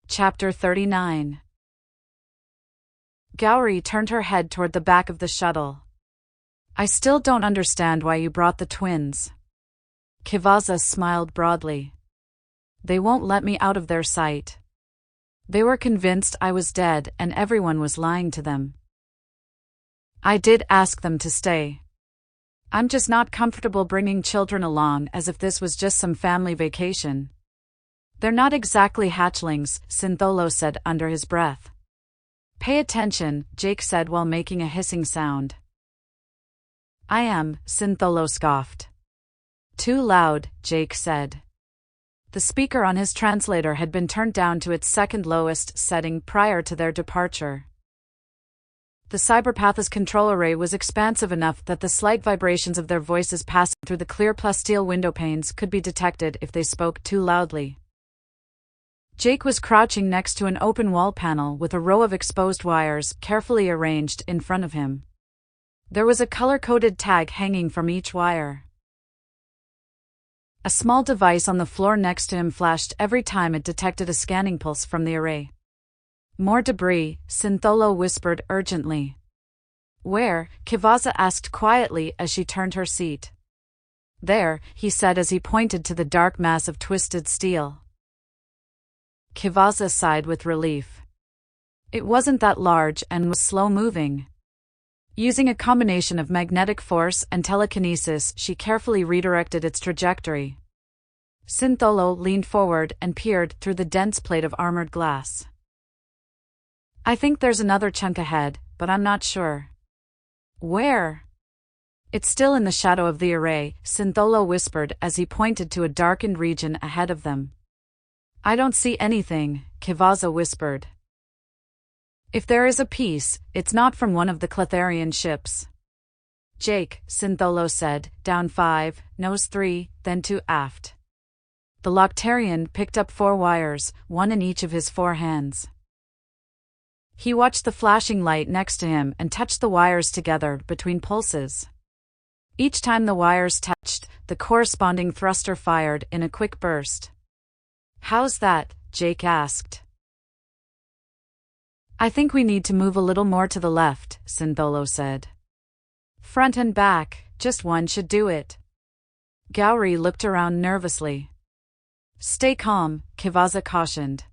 Chapter 39. Gauri turned her head toward the back of the shuttle. I still don't understand why you brought the twins. Kivasa smiled broadly. They won't let me out of their sight. They were convinced I was dead and everyone was lying to them. I did ask them to stay. I'm just not comfortable bringing children along as if this was just some family vacation. They're not exactly hatchlings, Syntholo said under his breath. Pay attention, Jake said while making a hissing sound. I am, Syntholo scoffed. Too loud, Jake said. The speaker on his translator had been turned down to its second lowest setting prior to their departure. The cyberpath's control array was expansive enough that the slight vibrations of their voices passing through the clear plasteel window panes could be detected if they spoke too loudly. Jake was crouching next to an open wall panel with a row of exposed wires carefully arranged in front of him. There was a color-coded tag hanging from each wire. A small device on the floor next to him flashed every time it detected a scanning pulse from the array. More debris, Syntholo whispered urgently. Where? Kivasa asked quietly as she turned her seat. There, he said as he pointed to the dark mass of twisted steel. Kivasa sighed with relief. It wasn't that large and was slow-moving. Using a combination of magnetic force and telekinesis, she carefully redirected its trajectory. Syntholo leaned forward and peered through the dense plate of armored glass. I think there's another chunk ahead, but I'm not sure. Where? It's still in the shadow of the array, Syntholo whispered as he pointed to a darkened region ahead of them. I don't see anything, Kivasa whispered. If there is a piece, it's not from one of the Cletharian ships. Jake, Syntholo said, down 5, nose 3, then 2 aft. The Loctarian picked up 4 wires, one in each of his 4 hands. He watched the flashing light next to him and touched the wires together between pulses. Each time the wires touched, the corresponding thruster fired in a quick burst. How's that? Jake asked. I think we need to move a little more to the left, Syntholo said. Front and back, just one should do it. Gauri looked around nervously. Stay calm, Kivasa cautioned.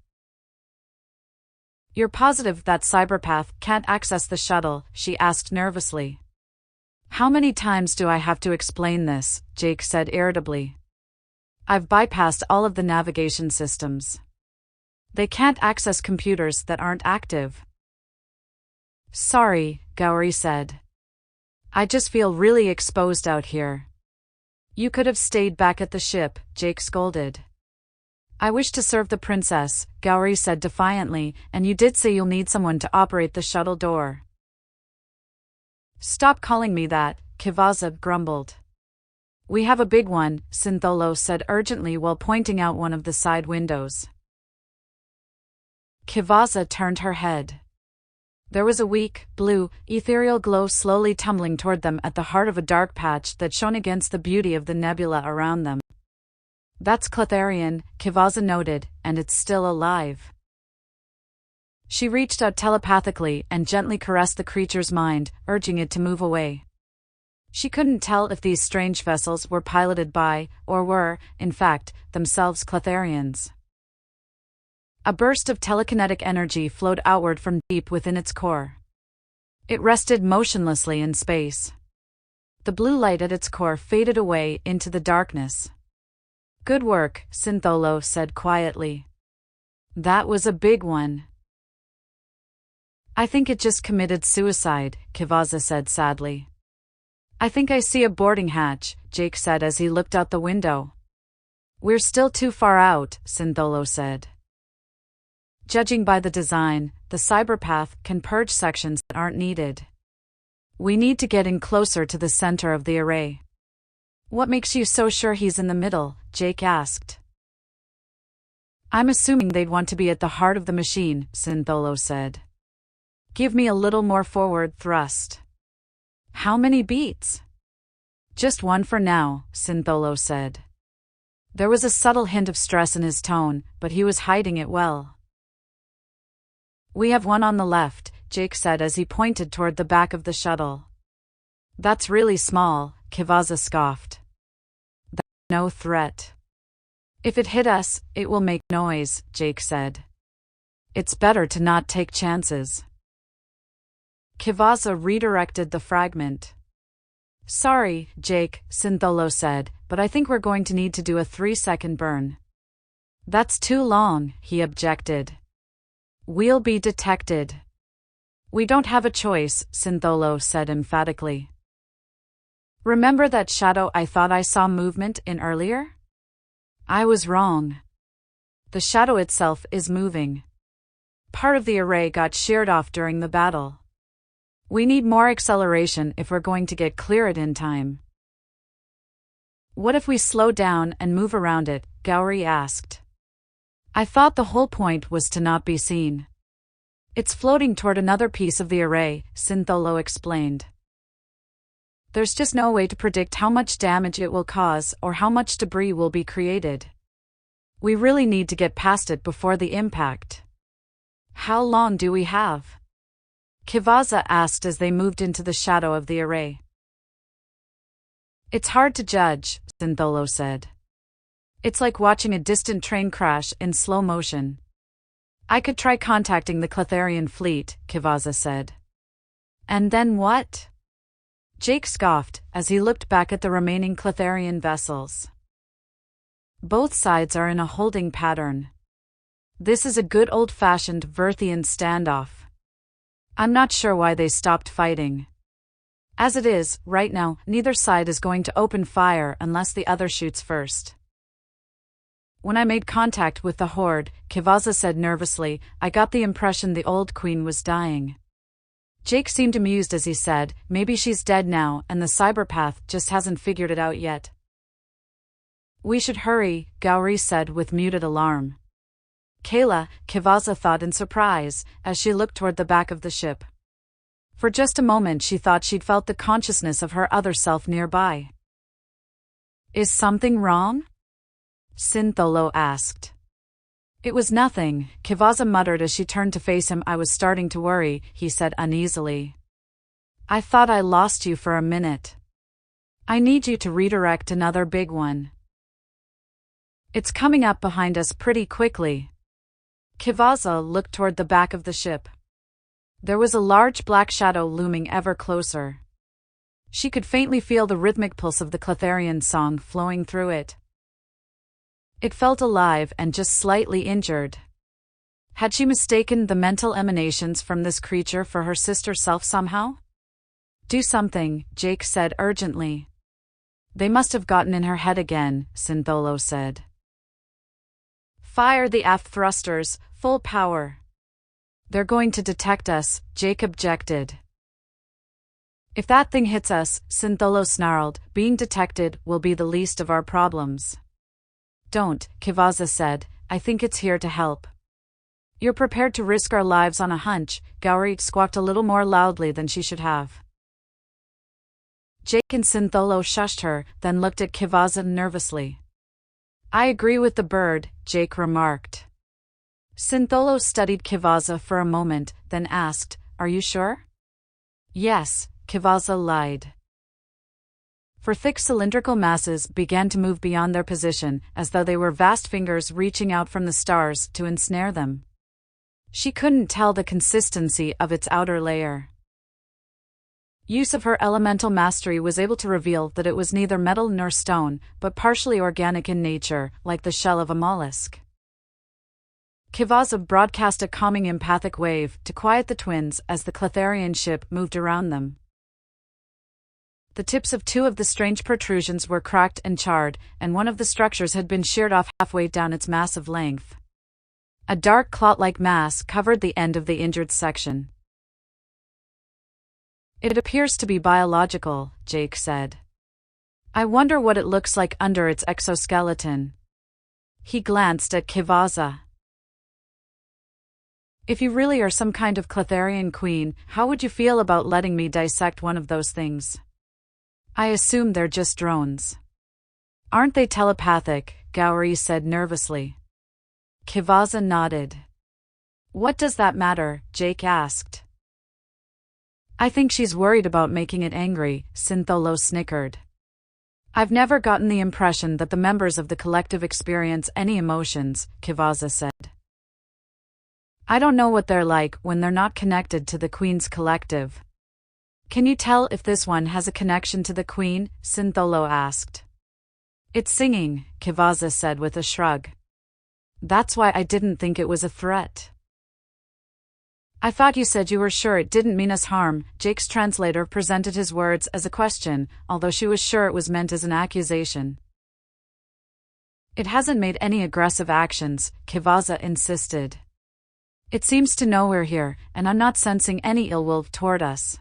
You're positive that Cyberpath can't access the shuttle? She asked nervously. How many times do I have to explain this? Jake said irritably. I've bypassed all of the navigation systems. They can't access computers that aren't active. Sorry, Gauri said. I just feel really exposed out here. You could have stayed back at the ship, Jake scolded. I wish to serve the princess, Gauri said defiantly, and you did say you'll need someone to operate the shuttle door. Stop calling me that, Kivasa grumbled. We have a big one, Syntholo said urgently while pointing out one of the side windows. Kivasa turned her head. There was a weak, blue, ethereal glow slowly tumbling toward them at the heart of a dark patch that shone against the beauty of the nebula around them. That's Cletharian, Kivasa noted, and it's still alive. She reached out telepathically and gently caressed the creature's mind, urging it to move away. She couldn't tell if these strange vessels were piloted by, or were, in fact, themselves Cletharians. A burst of telekinetic energy flowed outward from deep within its core. It rested motionlessly in space. The blue light at its core faded away into the darkness. Good work, Syntholo said quietly. That was a big one. I think it just committed suicide, Kivasa said sadly. I think I see a boarding hatch, Jake said as he looked out the window. We're still too far out, Syntholo said. Judging by the design, the cyberpath can purge sections that aren't needed. We need to get in closer to the center of the array. What makes you so sure he's in the middle? Jake asked. I'm assuming they'd want to be at the heart of the machine, Syntholo said. Give me a little more forward thrust. How many beats? Just one for now, Syntholo said. There was a subtle hint of stress in his tone, but he was hiding it well. We have one on the left, Jake said as he pointed toward the back of the shuttle. That's really small, Kivaza scoffed. That's no threat. If it hit us, it will make noise, Jake said. It's better to not take chances. Kivaza redirected the fragment. Sorry, Jake, Syntholo said, but I think we're going to need to do a 3-second burn. That's too long, he objected. We'll be detected. We don't have a choice, Syntholo said emphatically. Remember that shadow I thought I saw movement in earlier? I was wrong. The shadow itself is moving. Part of the array got sheared off during the battle. We need more acceleration if we're going to get clear it in time. What if we slow down and move around it? Gowrie asked. I thought the whole point was to not be seen. It's floating toward another piece of the array, Syntholo explained. There's just no way to predict how much damage it will cause or how much debris will be created. We really need to get past it before the impact. How long do we have? Kivaza asked as they moved into the shadow of the array. It's hard to judge, Syntholo said. It's like watching a distant train crash in slow motion. I could try contacting the Cletharian fleet, Kivaza said. And then what? Jake scoffed as he looked back at the remaining Cletharian vessels. Both sides are in a holding pattern. This is a good old-fashioned Verthian standoff. I'm not sure why they stopped fighting. As it is, right now, neither side is going to open fire unless the other shoots first. When I made contact with the Horde, Kivaza said nervously, I got the impression the old queen was dying. Jake seemed amused as he said, maybe she's dead now and the cyberpath just hasn't figured it out yet. We should hurry, Gowrie said with muted alarm. Kayla, Kivaza thought in surprise, as she looked toward the back of the ship. For just a moment she thought she'd felt the consciousness of her other self nearby. Is something wrong? Syntholo asked. It was nothing, Kivaza muttered as she turned to face him. I was starting to worry, he said uneasily. I thought I lost you for a minute. I need you to redirect another big one. It's coming up behind us pretty quickly. Kivaza looked toward the back of the ship. There was a large black shadow looming ever closer. She could faintly feel the rhythmic pulse of the Cletharian song flowing through it. It felt alive and just slightly injured. Had she mistaken the mental emanations from this creature for her sister self somehow? Do something, Jake said urgently. They must have gotten in her head again, Syntholo said. Fire the aft thrusters, full power. They're going to detect us, Jake objected. If that thing hits us, Syntholo snarled, being detected will be the least of our problems. Don't, Kivaza said, I think it's here to help. You're prepared to risk our lives on a hunch, Gowrie squawked a little more loudly than she should have. Jake and Syntholo shushed her, then looked at Kivaza nervously. I agree with the bird, Jake remarked. Syntholo studied Kivaza for a moment, then asked, Are you sure? Yes, Kivaza lied. For thick cylindrical masses began to move beyond their position, as though they were vast fingers reaching out from the stars to ensnare them. She couldn't tell the consistency of its outer layer. Use of her elemental mastery was able to reveal that it was neither metal nor stone, but partially organic in nature, like the shell of a mollusk. Kivaza broadcast a calming empathic wave to quiet the twins as the Cletharian ship moved around them. The tips of two of the strange protrusions were cracked and charred, and one of the structures had been sheared off halfway down its massive length. A dark clot-like mass covered the end of the injured section. It appears to be biological, Jake said. I wonder what it looks like under its exoskeleton. He glanced at Kivaza. If you really are some kind of Cletharian queen, how would you feel about letting me dissect one of those things? I assume they're just drones. Aren't they telepathic? Gowrie said nervously. Kivaza nodded. What does that matter? Jake asked. I think she's worried about making it angry, Syntholo snickered. I've never gotten the impression that the members of the collective experience any emotions, Kivaza said. I don't know what they're like when they're not connected to the Queen's collective. Can you tell if this one has a connection to the Queen? Syntholo asked. It's singing, Kivaza said with a shrug. That's why I didn't think it was a threat. I thought you said you were sure it didn't mean us harm. Jake's translator presented his words as a question, although she was sure it was meant as an accusation. It hasn't made any aggressive actions, Kivaza insisted. It seems to know we're here, and I'm not sensing any ill will toward us.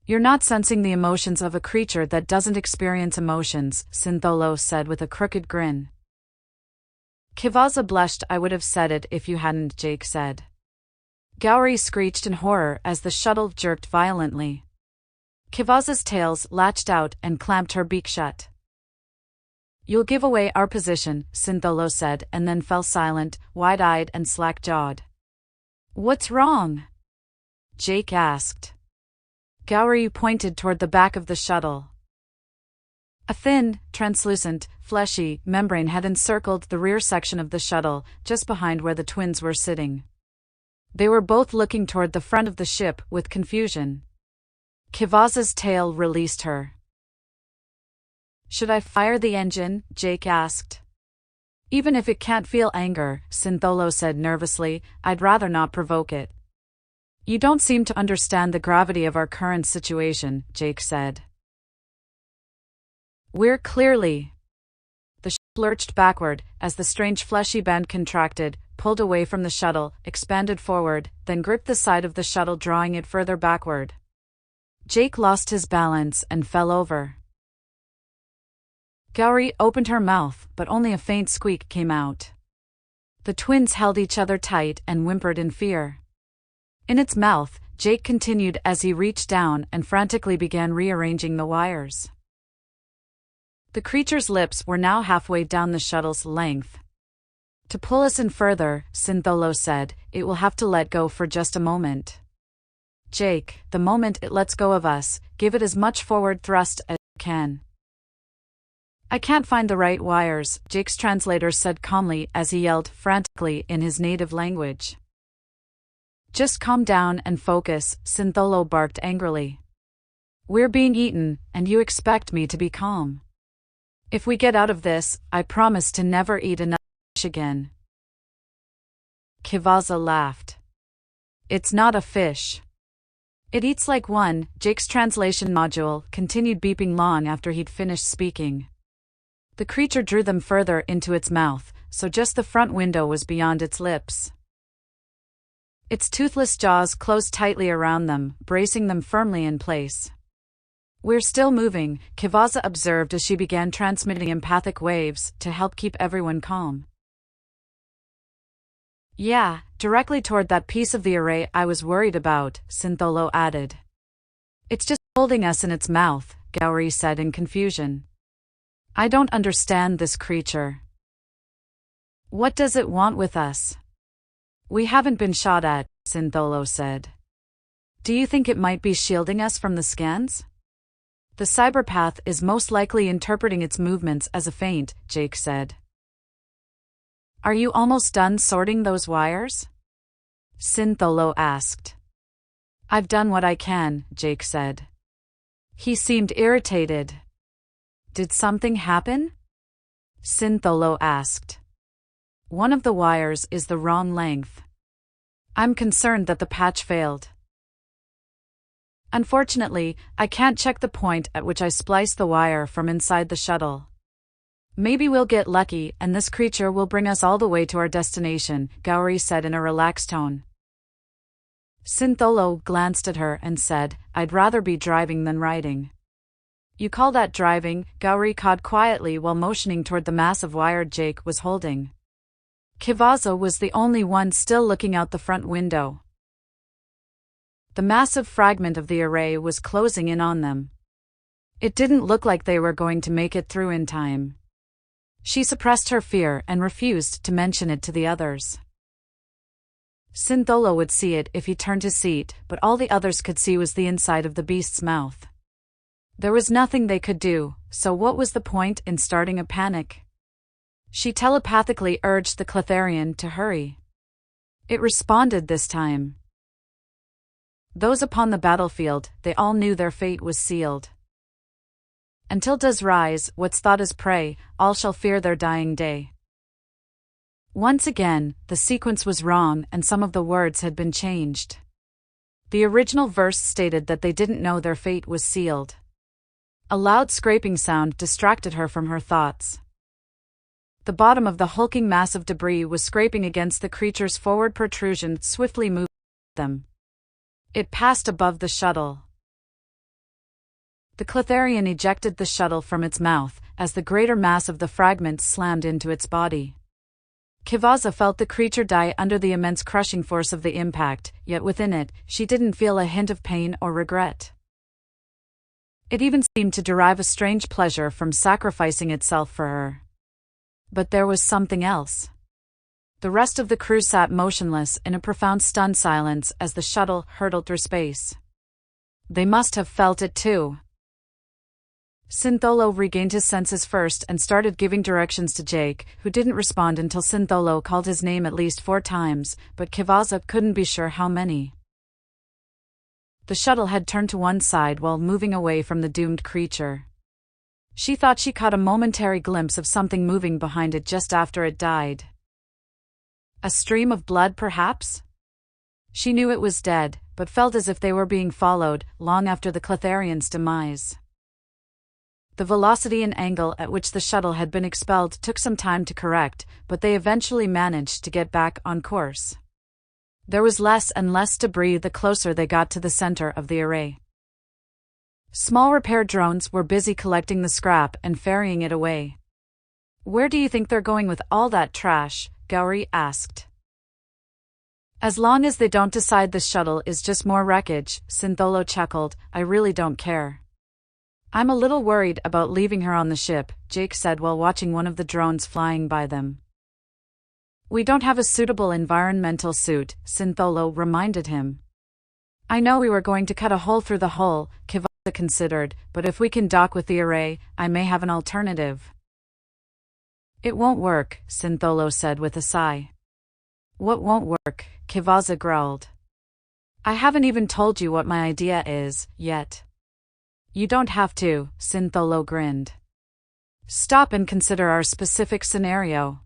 You're not sensing the emotions of a creature that doesn't experience emotions, Syntholo said with a crooked grin. Kivaza blushed. I would have said it if you hadn't, Jake said. Gowrie screeched in horror as the shuttle jerked violently. Kivaza's tails latched out and clamped her beak shut. You'll give away our position, Syntholo said, and then fell silent, wide-eyed and slack-jawed. What's wrong? Jake asked. Gowrie pointed toward the back of the shuttle. A thin, translucent, fleshy membrane had encircled the rear section of the shuttle, just behind where the twins were sitting. They were both looking toward the front of the ship with confusion. Kivaza's tail released her. Should I fire the engine? Jake asked. Even if it can't feel anger, Syntholo said nervously, I'd rather not provoke it. You don't seem to understand the gravity of our current situation, Jake said. We're clearly... The ship lurched backward as the strange fleshy band contracted, pulled away from the shuttle, expanded forward, then gripped the side of the shuttle, drawing it further backward. Jake lost his balance and fell over. Gowrie opened her mouth, but only a faint squeak came out. The twins held each other tight and whimpered in fear. In its mouth, Jake continued as he reached down and frantically began rearranging the wires. The creature's lips were now halfway down the shuttle's length. To pull us in further, Syntholo said, it will have to let go for just a moment. Jake, the moment it lets go of us, give it as much forward thrust as you can. I can't find the right wires, Jake's translator said calmly as he yelled frantically in his native language. Just calm down and focus, Syntholo barked angrily. We're being eaten, and you expect me to be calm. If we get out of this, I promise to never eat another fish again. Kivaza laughed. It's not a fish. It eats like one. Jake's translation module continued beeping long after he'd finished speaking. The creature drew them further into its mouth, so just the front window was beyond its lips. Its toothless jaws closed tightly around them, bracing them firmly in place. We're still moving, Kivaza observed as she began transmitting empathic waves to help keep everyone calm. Yeah, directly toward that piece of the array I was worried about, Syntholo added. It's just holding us in its mouth, Gowrie said in confusion. I don't understand this creature. What does it want with us? We haven't been shot at, Syntholo said. Do you think it might be shielding us from the scans? The cyberpath is most likely interpreting its movements as a feint, Jake said. Are you almost done sorting those wires? Syntholo asked. I've done what I can, Jake said. He seemed irritated. Did something happen? Syntholo asked. One of the wires is the wrong length. I'm concerned that the patch failed. Unfortunately, I can't check the point at which I spliced the wire from inside the shuttle. Maybe we'll get lucky and this creature will bring us all the way to our destination, Gowrie said in a relaxed tone. Syntholo glanced at her and said, I'd rather be driving than riding. You call that driving? Gowrie cawed quietly while motioning toward the massive wire Jake was holding. Kivaza was the only one still looking out the front window. The massive fragment of the array was closing in on them. It didn't look like they were going to make it through in time. She suppressed her fear and refused to mention it to the others. Syntholo would see it if he turned his seat, but all the others could see was the inside of the beast's mouth. There was nothing they could do, so what was the point in starting a panic? She telepathically urged the Cletharian to hurry. It responded this time. Those upon the battlefield, they all knew their fate was sealed. Until does rise, what's thought as prey, all shall fear their dying day. Once again, the sequence was wrong and some of the words had been changed. The original verse stated that they didn't know their fate was sealed. A loud scraping sound distracted her from her thoughts. The bottom of the hulking mass of debris was scraping against the creature's forward protrusion, swiftly moving them. It passed above the shuttle. The Cletharian ejected the shuttle from its mouth, as the greater mass of the fragments slammed into its body. Kivaza felt the creature die under the immense crushing force of the impact, yet within it, she didn't feel a hint of pain or regret. It even seemed to derive a strange pleasure from sacrificing itself for her. But there was something else. The rest of the crew sat motionless in a profound stunned silence as the shuttle hurtled through space. They must have felt it too. Syntholo regained his senses first and started giving directions to Jake, who didn't respond until Syntholo called his name at least 4 times, but Kivaza couldn't be sure how many. The shuttle had turned to one side while moving away from the doomed creature. She thought she caught a momentary glimpse of something moving behind it just after it died. A stream of blood, perhaps? She knew it was dead, but felt as if they were being followed, long after the Cletharian's demise. The velocity and angle at which the shuttle had been expelled took some time to correct, but they eventually managed to get back on course. There was less and less debris the closer they got to the center of the array. Small repair drones were busy collecting the scrap and ferrying it away. "Where do you think they're going with all that trash?" Gauri asked. "As long as they don't decide the shuttle is just more wreckage," Syntholo chuckled, "I really don't care." "I'm a little worried about leaving her on the ship," Jake said while watching one of the drones flying by them. "We don't have a suitable environmental suit," Syntholo reminded him. "I know we were going to cut a hole through the hull," Kivaza considered, "but if we can dock with the array, I may have an alternative." "It won't work," Syntholo said with a sigh. "What won't work?" Kivaza growled. "I haven't even told you what my idea is, yet." "You don't have to," Syntholo grinned. "Stop and consider our specific scenario.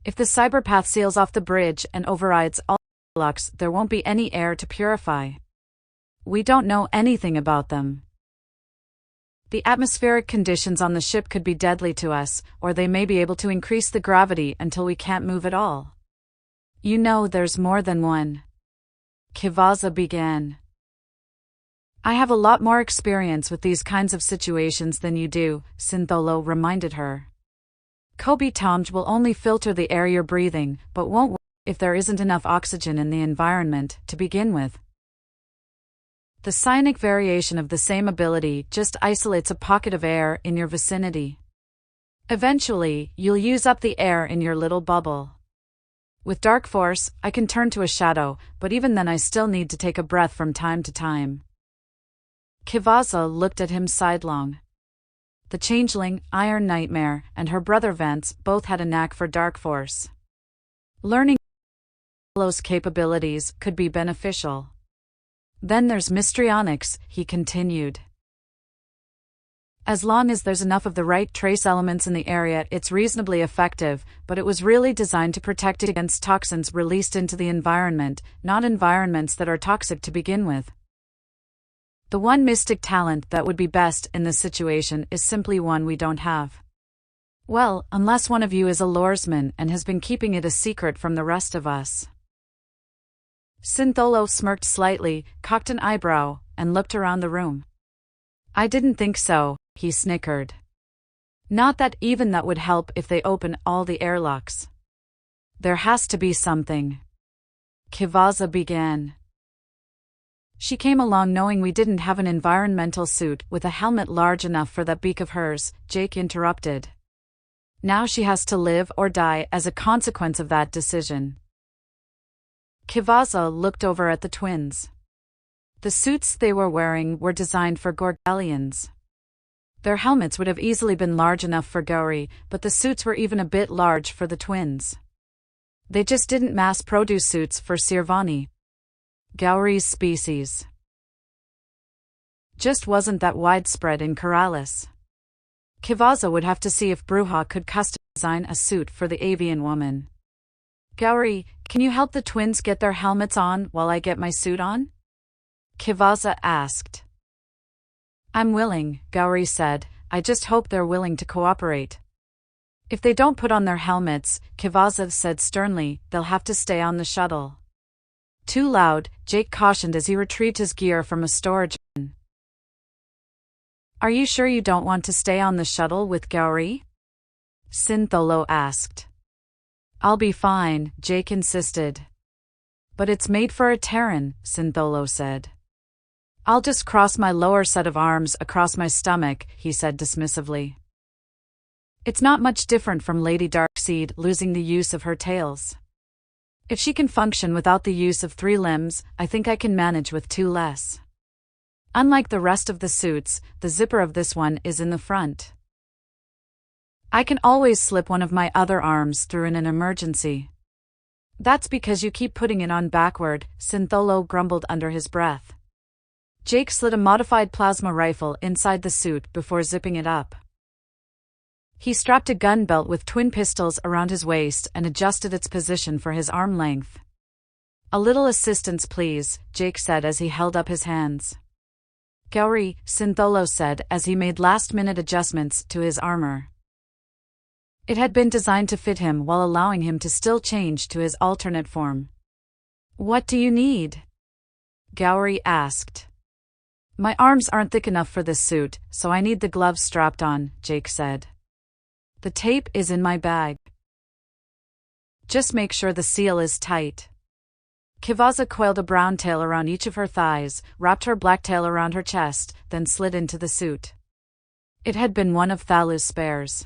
If the cyberpath seals off the bridge and overrides all locks, there won't be any air to purify. We don't know anything about them. The atmospheric conditions on the ship could be deadly to us, or they may be able to increase the gravity until we can't move at all. You know there's more than one." Kivaza began. "I have a lot more experience with these kinds of situations than you do," Syntholo reminded her. "Kobe Tomj will only filter the air you're breathing, but won't work if there isn't enough oxygen in the environment to begin with. The psionic variation of the same ability just isolates a pocket of air in your vicinity. Eventually, you'll use up the air in your little bubble. With Dark Force, I can turn to a shadow, but even then I still need to take a breath from time to time." Kivaza looked at him sidelong. The Changeling, Iron Nightmare, and her brother Vance both had a knack for Dark Force. Learning those capabilities could be beneficial. "Then there's Mystrionics," he continued. "As long as there's enough of the right trace elements in the area, it's reasonably effective, but it was really designed to protect it against toxins released into the environment, not environments that are toxic to begin with. The one mystic talent that would be best in this situation is simply one we don't have. Well, unless one of you is a loresman and has been keeping it a secret from the rest of us." Syntholo smirked slightly, cocked an eyebrow, and looked around the room. "I didn't think so," he snickered. "Not that even that would help if they open all the airlocks. There has to be something." Kivaza began. "She came along knowing we didn't have an environmental suit with a helmet large enough for that beak of hers," Jake interrupted. "Now she has to live or die as a consequence of that decision." Kivaza looked over at the twins. The suits they were wearing were designed for Gorgalians. Their helmets would have easily been large enough for Gauri, but the suits were even a bit large for the twins. They just didn't mass-produce suits for Sirvani. Gauri's species just wasn't that widespread in Keralis. Kivaza would have to see if Bruja could custom design a suit for the avian woman. Gauri, can you help the twins get their helmets on while I get my suit on? Kivaza asked. I'm willing, Gauri said. I just hope they're willing to cooperate. If they don't put on their helmets, Kivaza said sternly, they'll have to stay on the shuttle. Too loud, Jake cautioned as he retrieved his gear from a storage bin. Are you sure you don't want to stay on the shuttle with Gauri? Sintholo asked. I'll be fine, Jake insisted. But it's made for a Terran, Sintholo said. I'll just cross my lower set of arms across my stomach, he said dismissively. It's not much different from Lady Darkseid losing the use of her tails. If she can function without the use of 3 limbs, I think I can manage with 2 less. Unlike the rest of the suits, the zipper of this one is in the front. I can always slip one of my other arms through in an emergency. That's because you keep putting it on backward, Sintholo grumbled under his breath. Jake slid a modified plasma rifle inside the suit before zipping it up. He strapped a gun belt with twin pistols around his waist and adjusted its position for his arm length. A little assistance please, Jake said as he held up his hands. Gauri, Sintholo said as he made last-minute adjustments to his armor. It had been designed to fit him while allowing him to still change to his alternate form. What do you need? Gauri asked. My arms aren't thick enough for this suit, so I need the gloves strapped on, Jake said. The tape is in my bag. Just make sure the seal is tight. Kivaza coiled a brown tail around each of her thighs, wrapped her black tail around her chest, then slid into the suit. It had been one of Thalu's spares.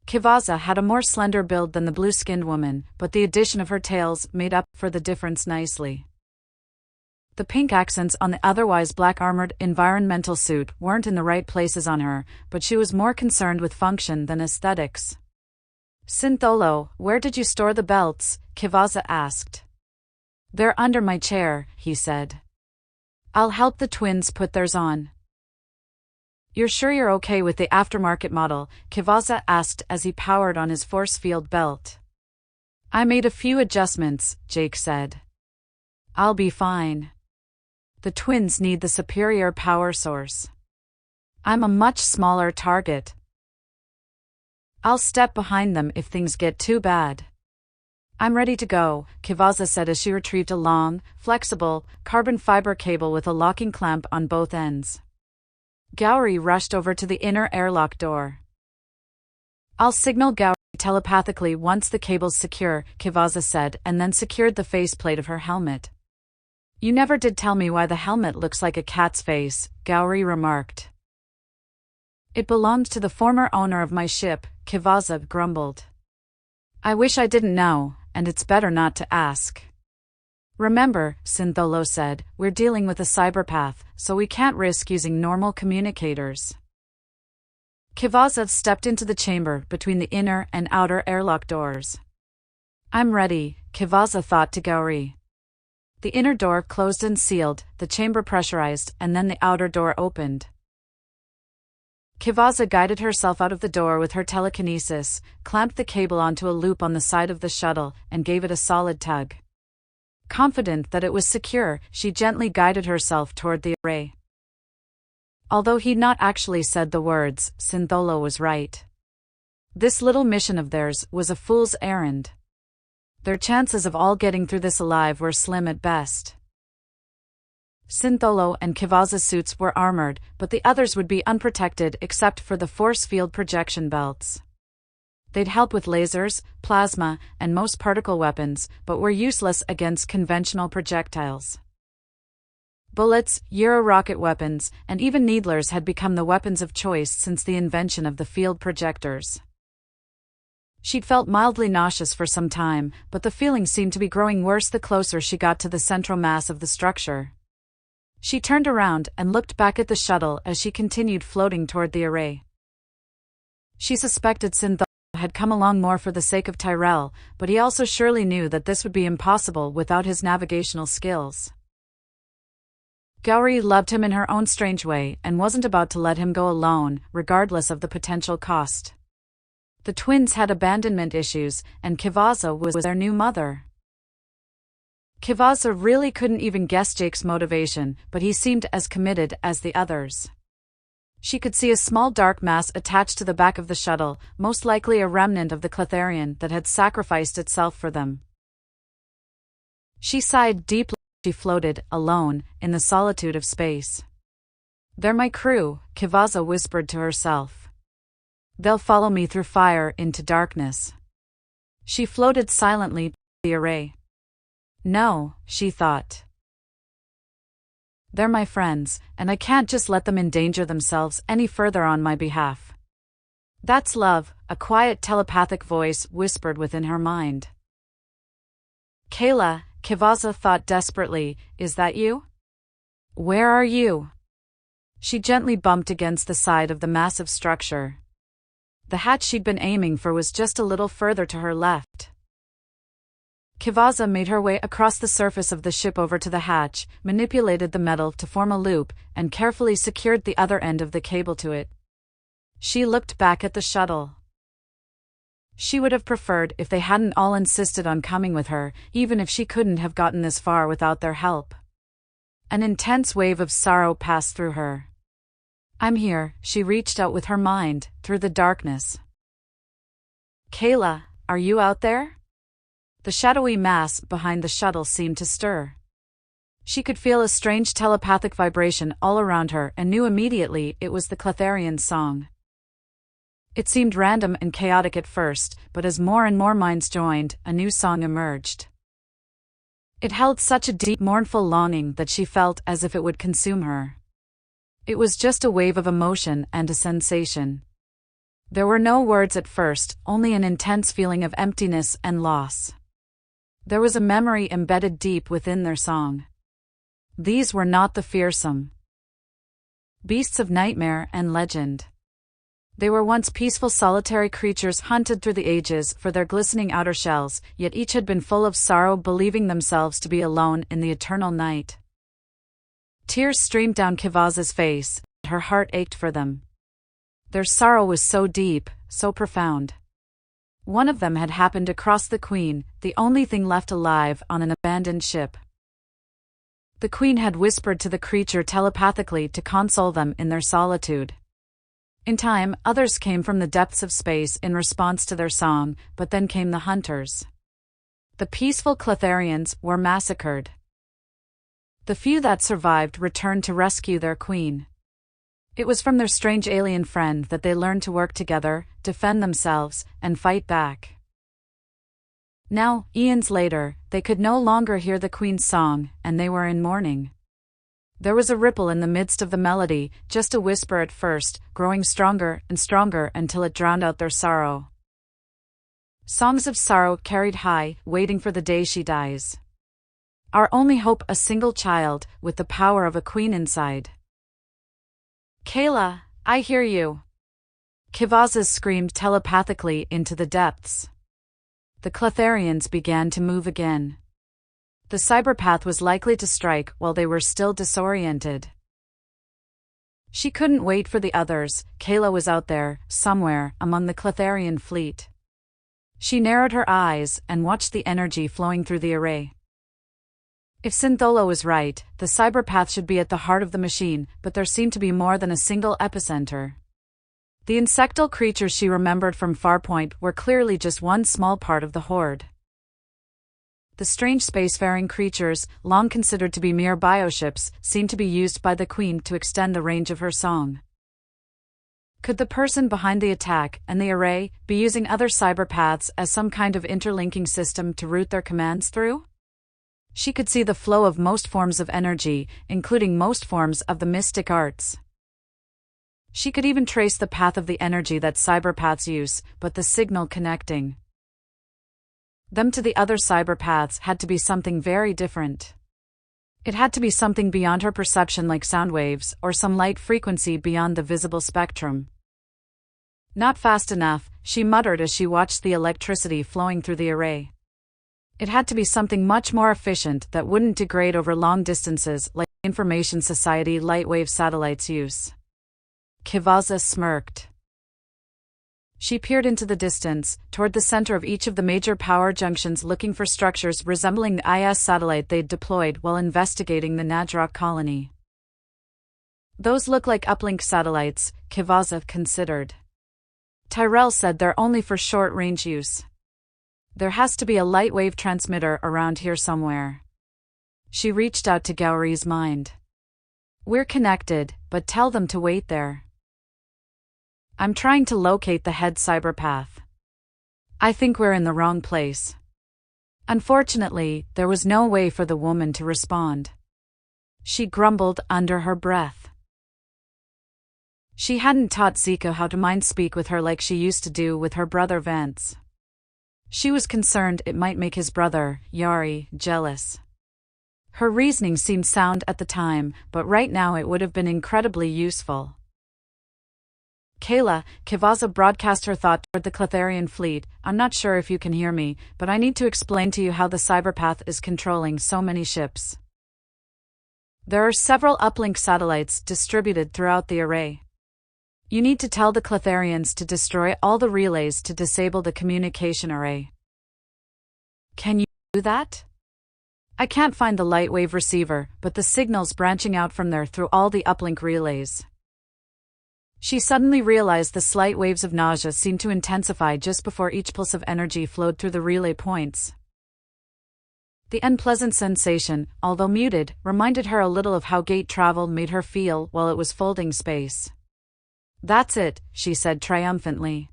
Kivaza had a more slender build than the blue-skinned woman, but the addition of her tails made up for the difference nicely. The pink accents on the otherwise black-armored environmental suit weren't in the right places on her, but she was more concerned with function than aesthetics. Sintholo, where did you store the belts? Kivaza asked. They're under my chair, he said. I'll help the twins put theirs on. You're sure you're okay with the aftermarket model? Kivaza asked as he powered on his force field belt. I made a few adjustments, Jake said. I'll be fine. The twins need the superior power source. I'm a much smaller target. I'll step behind them if things get too bad. I'm ready to go, Kivaza said as she retrieved a long, flexible, carbon fiber cable with a locking clamp on both ends. Gauri rushed over to the inner airlock door. I'll signal Gauri telepathically once the cable's secure, Kivaza said, and then secured the faceplate of her helmet. You never did tell me why the helmet looks like a cat's face, Gauri remarked. It belonged to the former owner of my ship, Kivaza grumbled. I wish I didn't know, and it's better not to ask. Remember, Sintholo said, we're dealing with a cyberpath, so we can't risk using normal communicators. Kivaza stepped into the chamber between the inner and outer airlock doors. I'm ready, Kivaza thought to Gauri. The inner door closed and sealed, the chamber pressurized, and then the outer door opened. Kivaza guided herself out of the door with her telekinesis, clamped the cable onto a loop on the side of the shuttle, and gave it a solid tug. Confident that it was secure, she gently guided herself toward the array. Although he'd not actually said the words, Sintholo was right. This little mission of theirs was a fool's errand. Their chances of all getting through this alive were slim at best. Sintholo and Kivaza's suits were armored, but the others would be unprotected except for the force field projection belts. They'd help with lasers, plasma, and most particle weapons, but were useless against conventional projectiles. Bullets, Euro-rocket weapons, and even needlers had become the weapons of choice since the invention of the field projectors. She'd felt mildly nauseous for some time, but the feeling seemed to be growing worse the closer she got to the central mass of the structure. She turned around and looked back at the shuttle as she continued floating toward the array. She suspected Syntholo had come along more for the sake of Tyrell, but he also surely knew that this would be impossible without his navigational skills. Gauri loved him in her own strange way and wasn't about to let him go alone, regardless of the potential cost. The twins had abandonment issues, and Kivaza was their new mother. Kivaza really couldn't even guess Jake's motivation, but he seemed as committed as the others. She could see a small dark mass attached to the back of the shuttle, most likely a remnant of the Cletharian that had sacrificed itself for them. She sighed deeply as she floated, alone, in the solitude of space. "They're my crew," Kivaza whispered to herself. "They'll follow me through fire into darkness." She floated silently to the array. "No," she thought. "They're my friends, and I can't just let them endanger themselves any further on my behalf." "That's love," a quiet telepathic voice whispered within her mind. "Kayla," Kivaza thought desperately, "is that you? Where are you?" She gently bumped against the side of the massive structure. The hatch she'd been aiming for was just a little further to her left. Kivaza made her way across the surface of the ship over to the hatch, manipulated the metal to form a loop, and carefully secured the other end of the cable to it. She looked back at the shuttle. She would have preferred if they hadn't all insisted on coming with her, even if she couldn't have gotten this far without their help. An intense wave of sorrow passed through her. "I'm here," she reached out with her mind, through the darkness. "Kayla, are you out there?" The shadowy mass behind the shuttle seemed to stir. She could feel a strange telepathic vibration all around her and knew immediately it was the Cletharian's song. It seemed random and chaotic at first, but as more and more minds joined, a new song emerged. It held such a deep, mournful longing that she felt as if it would consume her. It was just a wave of emotion and a sensation. There were no words at first, only an intense feeling of emptiness and loss. There was a memory embedded deep within their song. These were not the fearsome beasts of nightmare and legend. They were once peaceful solitary creatures hunted through the ages for their glistening outer shells, yet each had been full of sorrow, believing themselves to be alone in the eternal night. Tears streamed down Kivaza's face, and her heart ached for them. Their sorrow was so deep, so profound. One of them had happened across the Queen, the only thing left alive on an abandoned ship. The Queen had whispered to the creature telepathically to console them in their solitude. In time, others came from the depths of space in response to their song, but then came the hunters. The peaceful Cletharians were massacred. The few that survived returned to rescue their queen. It was from their strange alien friend that they learned to work together, defend themselves, and fight back. Now, eons later, they could no longer hear the Queen's song, and they were in mourning. There was a ripple in the midst of the melody, just a whisper at first, growing stronger and stronger until it drowned out their sorrow. Songs of sorrow carried high, waiting for the day she dies. Our only hope, a single child, with the power of a queen inside. "Kayla, I hear you." Kivaza screamed telepathically into the depths. The Cletharians began to move again. The cyberpath was likely to strike while they were still disoriented. She couldn't wait for the others. Kayla was out there, somewhere, among the Cletharian fleet. She narrowed her eyes and watched the energy flowing through the array. If Syntholo was right, the cyberpath should be at the heart of the machine, but there seemed to be more than a single epicenter. The insectal creatures she remembered from Farpoint were clearly just one small part of the horde. The strange spacefaring creatures, long considered to be mere bioships, seemed to be used by the Queen to extend the range of her song. Could the person behind the attack and the array be using other cyberpaths as some kind of interlinking system to route their commands through? She could see the flow of most forms of energy, including most forms of the mystic arts. She could even trace the path of the energy that cyberpaths use, but the signal connecting them to the other cyberpaths had to be something very different. It had to be something beyond her perception, like sound waves, or some light frequency beyond the visible spectrum. Not fast enough, she muttered as she watched the electricity flowing through the array. It had to be something much more efficient that wouldn't degrade over long distances like Information Society lightwave satellites use. Kivaza smirked. She peered into the distance, toward the center of each of the major power junctions, looking for structures resembling the IS satellite they'd deployed while investigating the Nadrock colony. Those look like uplink satellites, Kivaza considered. Tyrell said they're only for short-range use. There has to be a light wave transmitter around here somewhere. She reached out to Gowry's mind. We're connected, but tell them to wait there. I'm trying to locate the head cyberpath. I think we're in the wrong place. Unfortunately, there was no way for the woman to respond. She grumbled under her breath. She hadn't taught Zico how to mind speak with her like she used to do with her brother Vance. She was concerned it might make his brother, Yari, jealous. Her reasoning seemed sound at the time, but right now it would have been incredibly useful. Kayla, Kivaza broadcast her thought toward the Cletharian fleet. I'm not sure if you can hear me, but I need to explain to you how the cyberpath is controlling so many ships. There are several uplink satellites distributed throughout the array. You need to tell the Cletharians to destroy all the relays to disable the communication array. Can you do that? I can't find the lightwave receiver, but the signal's branching out from there through all the uplink relays. She suddenly realized the slight waves of nausea seemed to intensify just before each pulse of energy flowed through the relay points. The unpleasant sensation, although muted, reminded her a little of how gate travel made her feel while it was folding space. That's it, she said triumphantly.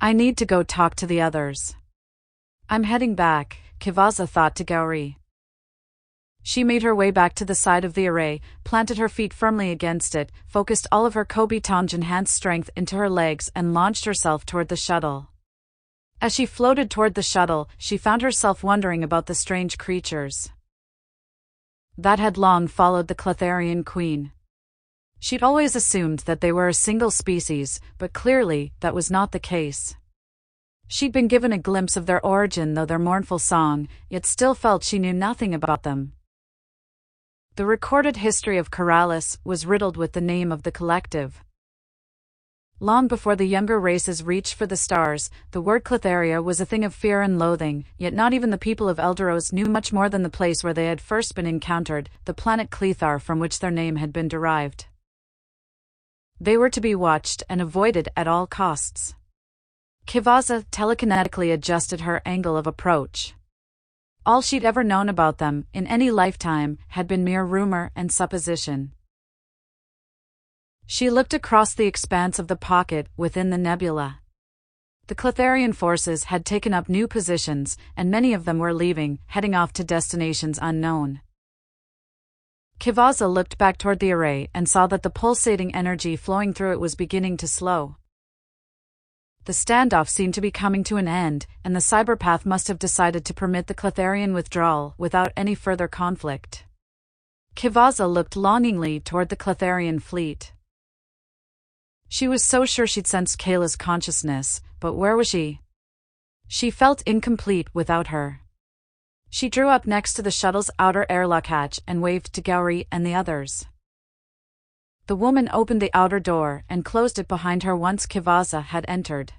I need to go talk to the others. I'm heading back, Kivaza thought to Gowry. She made her way back to the side of the array, planted her feet firmly against it, focused all of her Kobe-Tonge-enhanced strength into her legs and launched herself toward the shuttle. As she floated toward the shuttle, she found herself wondering about the strange creatures that had long followed the Cletharian queen. She'd always assumed that they were a single species, but clearly that was not the case. She'd been given a glimpse of their origin through their mournful song, yet still felt she knew nothing about them. The recorded history of Corrales was riddled with the name of the collective. Long before the younger races reached for the stars, the word Cletharia was a thing of fear and loathing, yet not even the people of Elderos knew much more than the place where they had first been encountered, the planet Clethar from which their name had been derived. They were to be watched and avoided at all costs. Kivaza telekinetically adjusted her angle of approach. All she'd ever known about them, in any lifetime, had been mere rumor and supposition. She looked across the expanse of the pocket within the nebula. The Cletharian forces had taken up new positions, and many of them were leaving, heading off to destinations unknown. Kivaza looked back toward the array and saw that the pulsating energy flowing through it was beginning to slow. The standoff seemed to be coming to an end, and the cyberpath must have decided to permit the Cletharian withdrawal without any further conflict. Kivaza looked longingly toward the Cletharian fleet. She was so sure she'd sensed Kayla's consciousness, but where was she? She felt incomplete without her. She drew up next to the shuttle's outer airlock hatch and waved to Gowry and the others. The woman opened the outer door and closed it behind her once Kivaza had entered.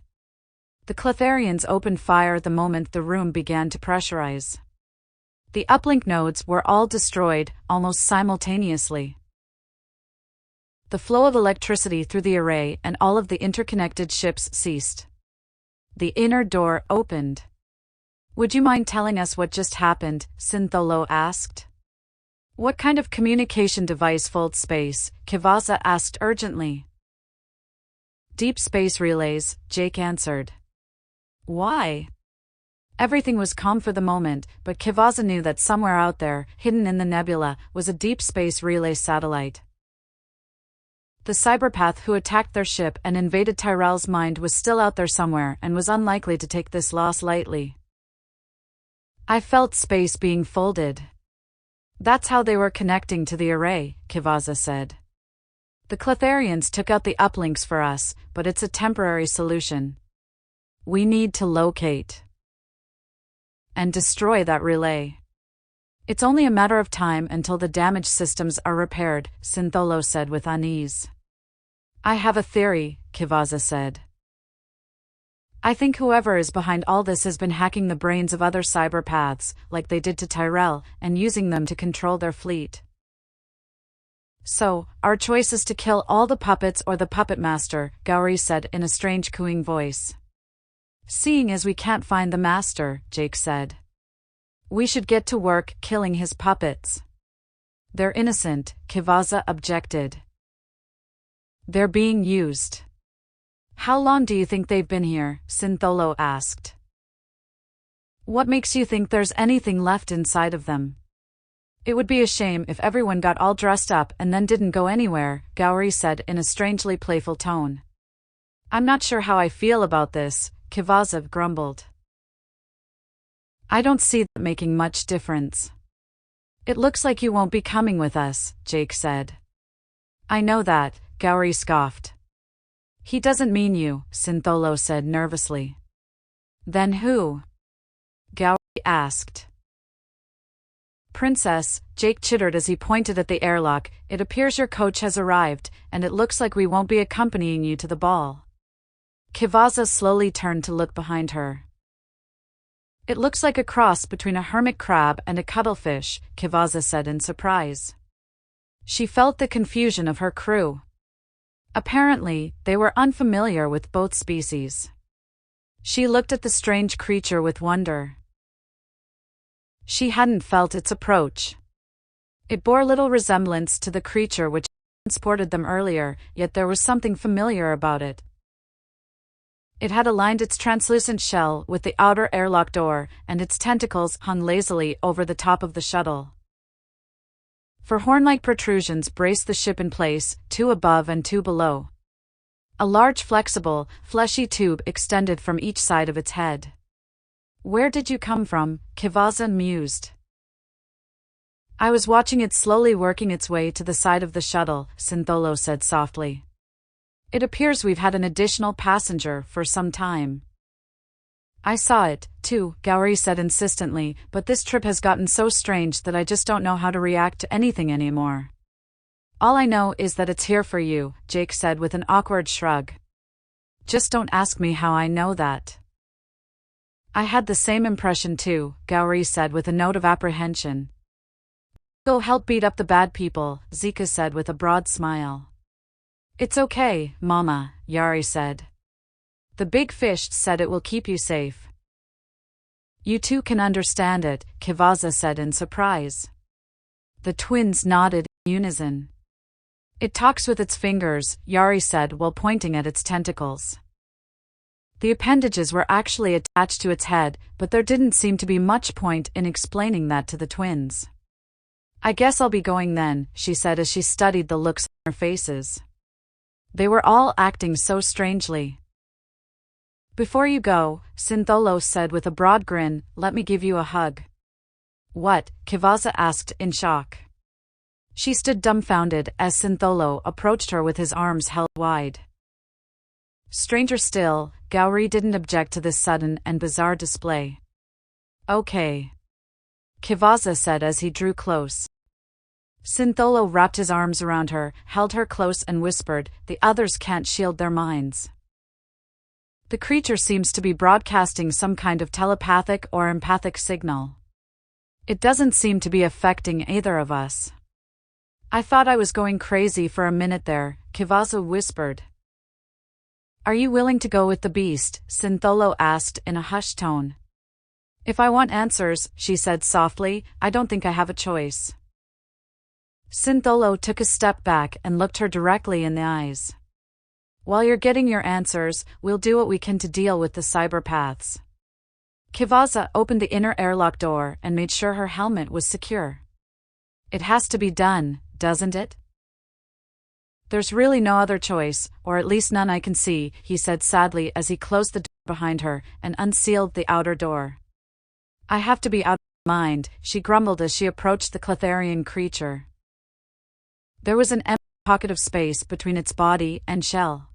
The Cletharians opened fire the moment the room began to pressurize. The uplink nodes were all destroyed, almost simultaneously. The flow of electricity through the array and all of the interconnected ships ceased. The inner door opened. Would you mind telling us what just happened? Syntholo asked. What kind of communication device folds space? Kivaza asked urgently. Deep space relays, Jake answered. Why? Everything was calm for the moment, but Kivaza knew that somewhere out there, hidden in the nebula, was a deep space relay satellite. The cyberpath who attacked their ship and invaded Tyrell's mind was still out there somewhere and was unlikely to take this loss lightly. I felt space being folded. That's how they were connecting to the array, Kivaza said. The Cletharians took out the uplinks for us, but it's a temporary solution. We need to locate and destroy that relay. It's only a matter of time until the damaged systems are repaired, Syntholo said with unease. I have a theory, Kivaza said. I think whoever is behind all this has been hacking the brains of other cyberpaths, like they did to Tyrell, and using them to control their fleet. So, our choice is to kill all the puppets or the puppet master, Gowrie said in a strange cooing voice. Seeing as we can't find the master, Jake said. We should get to work killing his puppets. They're innocent, Kivaza objected. They're being used. How long do you think they've been here? Syntholo asked. What makes you think there's anything left inside of them? It would be a shame if everyone got all dressed up and then didn't go anywhere, Gowrie said in a strangely playful tone. I'm not sure how I feel about this, Kivaza grumbled. I don't see that making much difference. It looks like you won't be coming with us, Jake said. I know that, Gowrie scoffed. He doesn't mean you, Syntholo said nervously. Then who? Gowrie asked. Princess, Jake chittered as he pointed at the airlock. It appears your coach has arrived, and it looks like we won't be accompanying you to the ball. Kivaza slowly turned to look behind her. It looks like a cross between a hermit crab and a cuttlefish, Kivaza said in surprise. She felt the confusion of her crew. Apparently, they were unfamiliar with both species. She looked at the strange creature with wonder. She hadn't felt its approach. It bore little resemblance to the creature which transported them earlier, yet there was something familiar about it. It had aligned its translucent shell with the outer airlock door, and its tentacles hung lazily over the top of the shuttle. For horn-like protrusions braced the ship in place, two above and two below. A large flexible, fleshy tube extended from each side of its head. Where did you come from? Kivaza mused. I was watching it slowly working its way to the side of the shuttle, Syntholo said softly. It appears we've had an additional passenger for some time. I saw it, too, Gowrie said insistently, but this trip has gotten so strange that I just don't know how to react to anything anymore. All I know is that it's here for you, Jake said with an awkward shrug. Just don't ask me how I know that. I had the same impression too, Gowrie said with a note of apprehension. Go help beat up the bad people, Zika said with a broad smile. It's okay, Mama, Yari said. The big fish said it will keep you safe. You two can understand it, Kivaza said in surprise. The twins nodded in unison. It talks with its fingers, Yari said while pointing at its tentacles. The appendages were actually attached to its head, but there didn't seem to be much point in explaining that to the twins. I guess I'll be going then, she said as she studied the looks on their faces. They were all acting so strangely. Before you go, Syntholo said with a broad grin, let me give you a hug. What? Kivaza asked in shock. She stood dumbfounded as Syntholo approached her with his arms held wide. Stranger still, Gowrie didn't object to this sudden and bizarre display. Okay. Kivaza said as he drew close. Syntholo wrapped his arms around her, held her close and whispered, the others can't shield their minds. The creature seems to be broadcasting some kind of telepathic or empathic signal. It doesn't seem to be affecting either of us. I thought I was going crazy for a minute there, Kivaza whispered. Are you willing to go with the beast? Syntholo asked in a hushed tone. If I want answers, she said softly, I don't think I have a choice. Syntholo took a step back and looked her directly in the eyes. While you're getting your answers, we'll do what we can to deal with the cyberpaths. Kivaza opened the inner airlock door and made sure her helmet was secure. It has to be done, doesn't it? There's really no other choice, or at least none I can see, he said sadly as he closed the door behind her and unsealed the outer door. I have to be out of my mind, she grumbled as she approached the Cletharian creature. There was an empty pocket of space between its body and shell.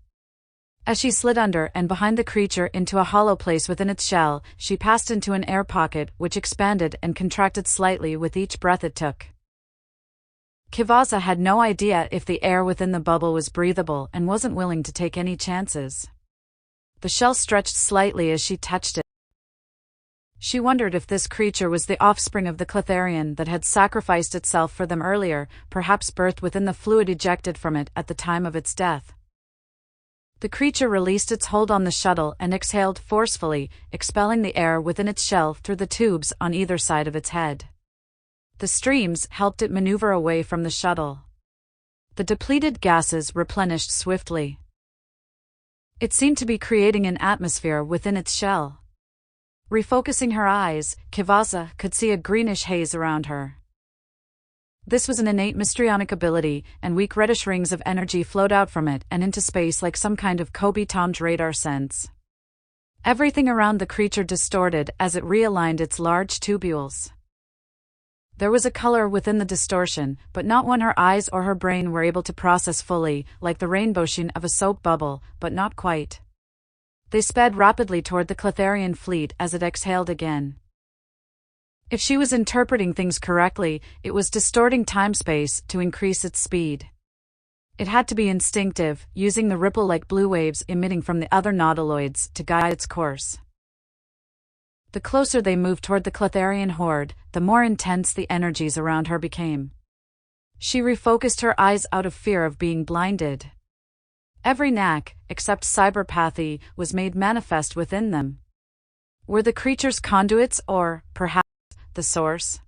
As she slid under and behind the creature into a hollow place within its shell, she passed into an air pocket which expanded and contracted slightly with each breath it took. Kivaza had no idea if the air within the bubble was breathable and wasn't willing to take any chances. The shell stretched slightly as she touched it. She wondered if this creature was the offspring of the Cletharian that had sacrificed itself for them earlier, perhaps birthed within the fluid ejected from it at the time of its death. The creature released its hold on the shuttle and exhaled forcefully, expelling the air within its shell through the tubes on either side of its head. The streams helped it maneuver away from the shuttle. The depleted gases replenished swiftly. It seemed to be creating an atmosphere within its shell. Refocusing her eyes, Kivaza could see a greenish haze around her. This was an innate mystrionic ability, and weak reddish rings of energy flowed out from it and into space like some kind of Kobe-tomed radar sense. Everything around the creature distorted as it realigned its large tubules. There was a color within the distortion, but not one her eyes or her brain were able to process fully, like the rainbow sheen of a soap bubble, but not quite. They sped rapidly toward the Cletharian fleet as it exhaled again. If she was interpreting things correctly, it was distorting time-space to increase its speed. It had to be instinctive, using the ripple-like blue waves emitting from the other nautiloids to guide its course. The closer they moved toward the Cletharian horde, the more intense the energies around her became. She refocused her eyes out of fear of being blinded. Every knack, except cyberpathy, was made manifest within them. Were the creatures conduits or, perhaps, the source?